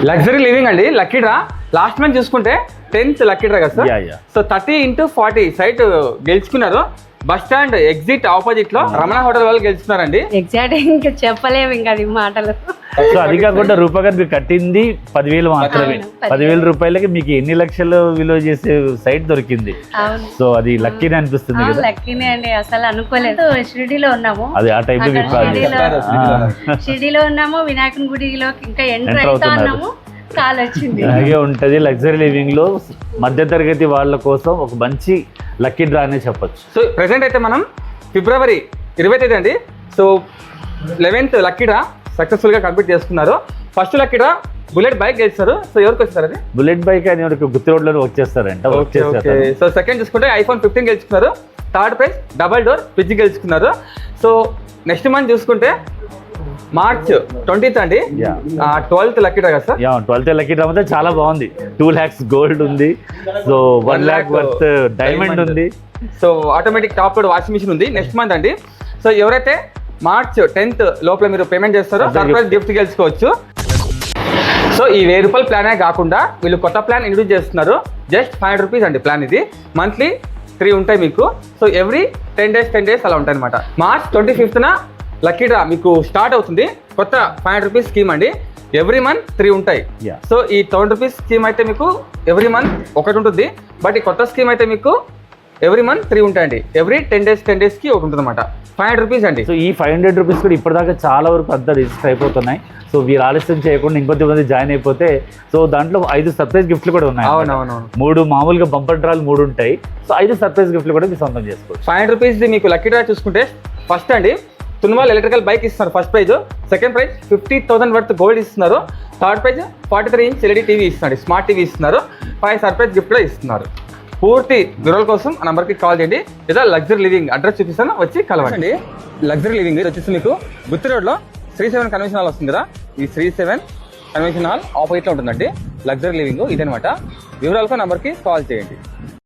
Luxury living అండి, lucky draw. Last month చూసుకుంటే 10th lucky draw కదా సార్. సో 30x40 సైట్ గెలుచుకున్నారు. Bus stand exit opposite లో Ramana hotel వాళ్ళు గెలుచుకున్నారండి. ఎగ్జాక్ట్ ఇంకా చెప్పలేము ఇంకా అది మాటలు. సో అది కాకుండా రూపా గారు మీరు కట్టింది 10,000 మాత్రమే. 10,000 రూపాయలకి మీకు ఎన్ని లక్షలు విలువ చేసే సైట్ దొరికింది. సో అది లక్కీనే అనిపిస్తుంది కదా. లక్కీనే అండి, అసలు అనుకోలేదు. షిరిడీలో ఉన్నాము, అది ఆ టైప్ షిరిడీలో ఉన్నాము, వినాయకుని గుడిలో ఇంకా ఎంటర్ అవుతా ఉన్నాము, కాల్ వచ్చింది. అలాగే ఉంటది లగ్జరీ లివింగ్ లో మధ్య తరగతి వాళ్ళ కోసం ఒక మంచి లక్కీ డ్రా అనే చెప్పొచ్చు. సో ప్రెసెంట్ అయితే మనం ఫిబ్రవరి 25 అండి. So 11th lucky draw successful గా కంప్లీట్ చేసుకున్నారు. First lucky draw bullet bike గెలిచారు. సో ఎవరికి వచ్చారు అది? బుల్లెట్ బైక్ అని గుత్తి రోడ్ లో వచ్చేస్తారంట. సో సెకండ్ చూసుకుంటే iPhone 15 గెలుచుకున్నారు. Third prize double door fridge గెలుచుకున్నారు. సో నెక్స్ట్ మంత్ చూసుకుంటే మార్చ్ 20th అండి, 12th లక్కీ డ్రా కదా సార్. 12th లక్కీ డ్రా అయితే చాలా బాగుంది. 2 lakhs గోల్డ్ ఉంది. సో 1 lakh వర్త్ డైమండ్ ఉంది. So automatic top load washing machine ఉంది నెక్స్ట్ మంత్ అండి. సో ఎవరైతే మార్చ్ 10th లోపల మీరు పేమెంట్ చేస్తారో సర్ప్రైజ్ గిఫ్ట్ గెలుచుకోవచ్చు. సో ఈ 1000 రూపాయల ప్లానే కాకుండా వీళ్ళు కొత్త ప్లాన్ ఇంట్రడ్యూస్ చేస్తున్నారు. జస్ట్ 500 రూపీస్ అండి ప్లాన్ ఇది. మంత్లీ 3 ఉంటాయి మీకు. సో ఎవ్రీ 10 days అలా ఉంటాయి అనమాట. మార్చ్ 25th లక్కీ డ్రా మీకు స్టార్ట్ అవుతుంది. కొత్త 500 రూపీస్ స్కీమ్ అండి. ఎవ్రీ మంత్ 3 ఉంటాయి. సో ఈ 1000 రూపీస్ స్కీమ్ అయితే మీకు ఎవ్రీ మంత్ ఒకటి ఉంటుంది. బట్ ఈ కొత్త స్కీమ్ అయితే మీకు ఎవ్రీ మంత్ 3 ఉంటాయండి. ఎవ్రీ 10 days కి ఒకటి ఉంటుంది అనమాట. 500 రూపీస్ అండి. సో ఈ 500 రూపీస్ కూడా ఇప్పటిదాకా చాలా వరకు అంతా రిజిస్టర్ అయిపోతున్నాయి. సో వీరు ఆలస్యం చేయకుండా ఇంకొద్ది జాయిన్ అయిపోతే సో దాంట్లో 5 సర్ప్రైజ్ గిఫ్ట్లు కూడా ఉన్నాయి. అవునవును. 3 మామూలుగా బంపర్ డ్రాలు 3 ఉంటాయి. సో 5 సర్ప్రైజ్ గిఫ్ట్లు కూడా మీరు సొంతం చేసుకోవచ్చు. 500 రూపీస్ మీకు లక్కీ డ్రా చూసుకుంటే ఫస్ట్ అండి తున్వాల్ ఎలక్ట్రికల్ బైక్ ఇస్తున్నారు first prize. Second prize 50,000 worth gold ఇస్తున్నారు. Third prize 43 inch LED TV ఇస్తున్నారు, స్మార్ట్ టీవీ ఇస్తున్నారు. 5 సర్ప్రైజ్ గిఫ్ట్ కూడా ఇస్తున్నారు. పూర్తి వివరాల కోసం ఆ నంబర్కి కాల్ చేయండి, లేదా లగ్జరీ లివింగ్ అడ్రస్ చూపిస్తాను, వచ్చి కలవండి. లగ్జరీ లివింగ్ ఇది వచ్చేసి మీకు గుత్తి రోడ్లో శ్రీ7 కన్వెన్షన్ హాల్ వస్తుంది కదా. ఈ శ్రీ7 కన్వెన్షన్ హాల్ ఆపోజిట్లో ఉంటుందండి లగ్జరీ లివింగ్ ఇదనమాట. వివరాలకు నంబర్కి కాల్ చేయండి.